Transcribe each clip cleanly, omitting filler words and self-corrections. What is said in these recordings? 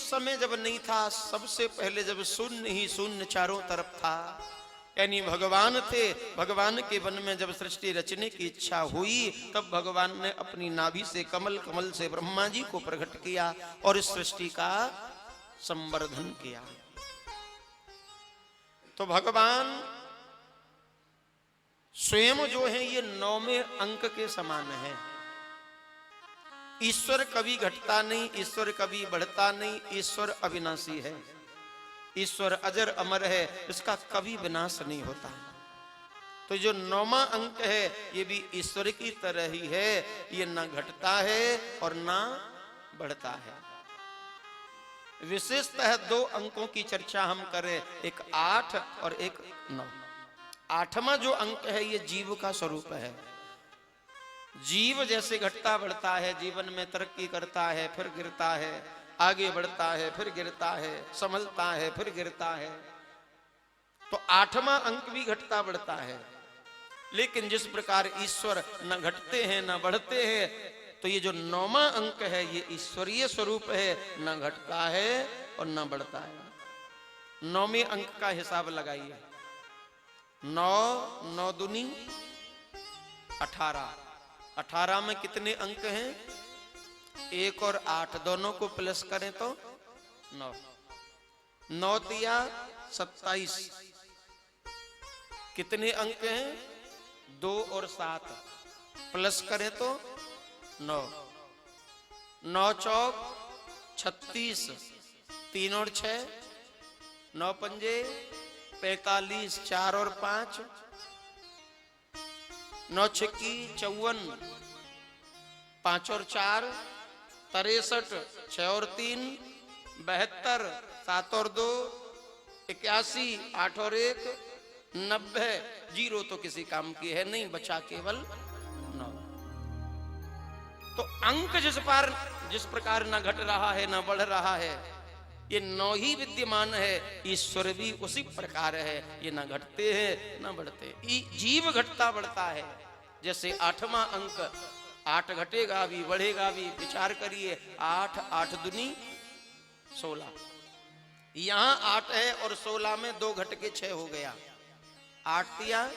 समय जब नहीं था, सबसे पहले जब शून्य ही शून्य चारों तरफ था, यानी भगवान थे, भगवान के वन में जब सृष्टि रचने की इच्छा हुई, तब भगवान ने अपनी नाभि से कमल, कमल से ब्रह्मा जी को प्रकट किया और इस सृष्टि का संवर्धन किया। तो भगवान स्वयं जो है ये 9वें अंक के समान है। ईश्वर कभी घटता नहीं, ईश्वर कभी बढ़ता नहीं, ईश्वर अविनाशी है, ईश्वर अजर अमर है, इसका कभी विनाश नहीं होता। तो जो 9वां अंक है ये भी ईश्वर की तरह ही है, ये ना घटता है और ना बढ़ता है। विशेषतः 2 अंकों की चर्चा हम करें, एक 8 और एक 9। 8वां जो अंक है ये जीव का स्वरूप है। जीव जैसे घटता बढ़ता है, जीवन में तरक्की करता है, फिर गिरता है, आगे बढ़ता है, फिर गिरता है, संभलता है, फिर गिरता है। तो 8वां अंक भी घटता बढ़ता है। लेकिन जिस प्रकार ईश्वर न घटते हैं न बढ़ते हैं, तो ये जो 9वां अंक है ये ईश्वरीय स्वरूप है, न घटता है और न बढ़ता है। 9वें अंक का हिसाब लगाइए। 9 9 दूनी 18। 18 में कितने अंक हैं? 1 और 8 दोनों को प्लस करें तो 9। 9 तिया 27। कितने अंक हैं? 2 और 7 प्लस करें तो 9। 9 चौक 36, 3 और 6 9 पंजे 45, 4 और 5 9 छिक्की 54, 5 और 4 63, 6 और 3 72, 7 और 2 81, 8 और 1 90। जीरो तो किसी काम की है नहीं, बचा केवल 9। तो अंक जिस प्रकार न घट रहा है न बढ़ रहा है, ये 9 ही विद्यमान है। ईश्वर भी उसी प्रकार है, ये न घटते हैं न बढ़ते। जीव घटता बढ़ता है। जैसे 8वां अंक, 8 घटेगा भी बढ़ेगा भी। विचार करिए, 8 8 दूनी 16। यहां 8 है और 16 में 2 घट के 6 हो गया। 8 तिया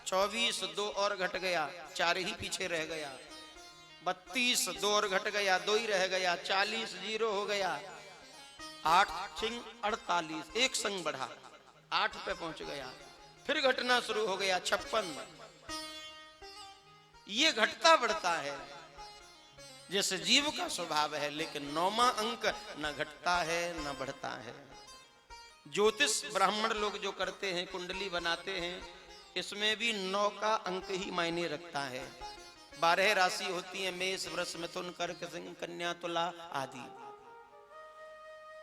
24, 2 और घट गया, 4 ही पीछे रह गया। 32, 2 और घट गया, 2 ही रह गया। 40 जीरो हो गया। 8 छिंग 48, एक संग बढ़ा, 8 पे पहुंच गया। फिर घटना शुरू हो गया 56। ये घटता बढ़ता है जैसे जीव का स्वभाव है। लेकिन 9वां अंक न घटता है न बढ़ता है। ज्योतिष ब्राह्मण लोग जो करते हैं, कुंडली बनाते हैं, इसमें भी 9 का अंक ही मायने रखता है। 12 राशि होती है, मेष वृष मिथुन कर्क सिंह कन्या तुला आदि।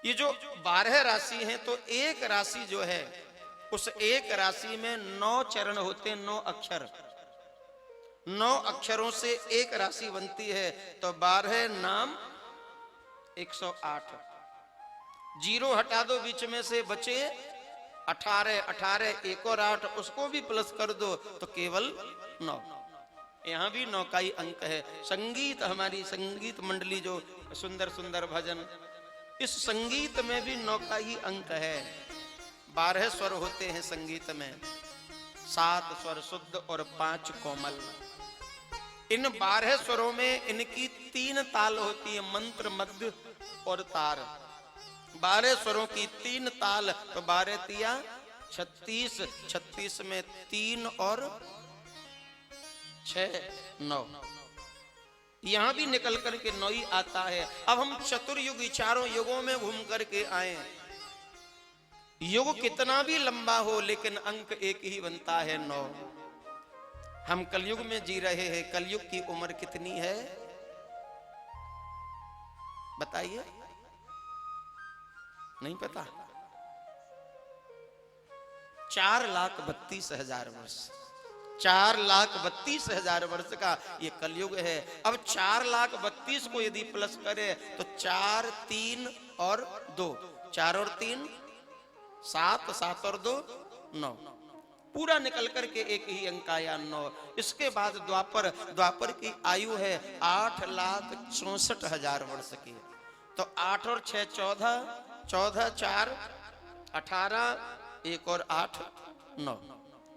ये जो 12 राशि हैं, तो एक राशि जो है उस एक राशि में 9 चरण होते हैं, 9 अक्षर। 9 अक्षरों से एक राशि बनती है। तो 12 नाम 108। जीरो हटा दो बीच में से, बचे 18। 18 1 और 8, उसको भी प्लस कर दो तो केवल 9। यहां भी 9 का ही अंक है। संगीत, हमारी संगीत मंडली जो सुंदर सुंदर भजन, इस संगीत में भी 9 का ही अंक है। 12 स्वर होते हैं संगीत में, 7 स्वर शुद्ध और 5 कोमल। इन 12 स्वरों में इनकी 3 ताल होती है, मंत्र, मध्य और तार। 12 स्वरों की 3 ताल, तो 12 तिया 36। 36 में 3 और 6 9। यहां भी निकल करके 9 ही आता है। अब हम चतुर्युग, चारों युगों में घूम करके आए। युग कितना भी लंबा हो, लेकिन अंक एक ही बनता है, 9। हम कलयुग में जी रहे हैं। कलयुग की उम्र कितनी है बताइए? नहीं पता? 4,32,000 वर्ष। 4,32,000 वर्ष का ये कलयुग है। अब 4,32,000 को यदि प्लस करें तो 4 3 और 2, 4 और 3 7, 7 और 2 9, पूरा निकल करके एक ही अंक आया 9। इसके बाद द्वापर, द्वापर की आयु है 8,64,000 वर्ष की। तो 8 और 6 14, 14 4 18, 1 और 8 9,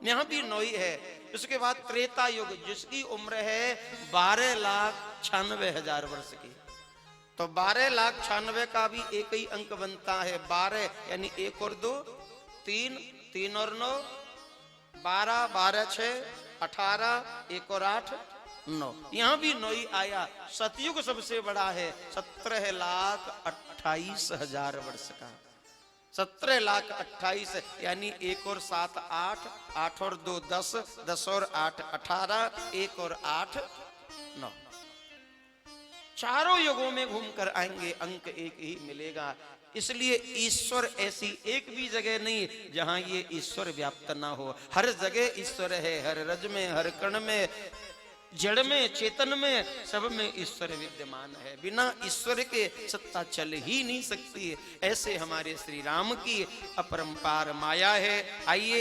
यहां भी 9 ही है। उसके बाद त्रेता युग जिसकी उम्र है 12,96,000 वर्ष की, तो 12,96,000 का भी एक ही अंक बनता है 12, यानी 1 और 2 3, 3 और 9 12, 12 6 18, 1 और 8 9, यहां भी 9 ही आया। सतयुग सबसे बड़ा है 17,28,000 वर्ष का, 17,28,000 यानी 1 और 7 8, 8 और 2 10, 10 और 8 18, 1 और 8 9, चारों युगों में घूमकर आएंगे, अंक एक ही मिलेगा। इसलिए ईश्वर ऐसी एक भी जगह नहीं जहां ये ईश्वर व्याप्त ना हो, हर जगह ईश्वर है, हर रज में, हर कण में, जड़ में, चेतन में, सब में ईश्वर विद्यमान है। बिना ईश्वर के सत्ता चल ही नहीं सकती। ऐसे हमारे श्री राम की अपरंपार माया है। आइए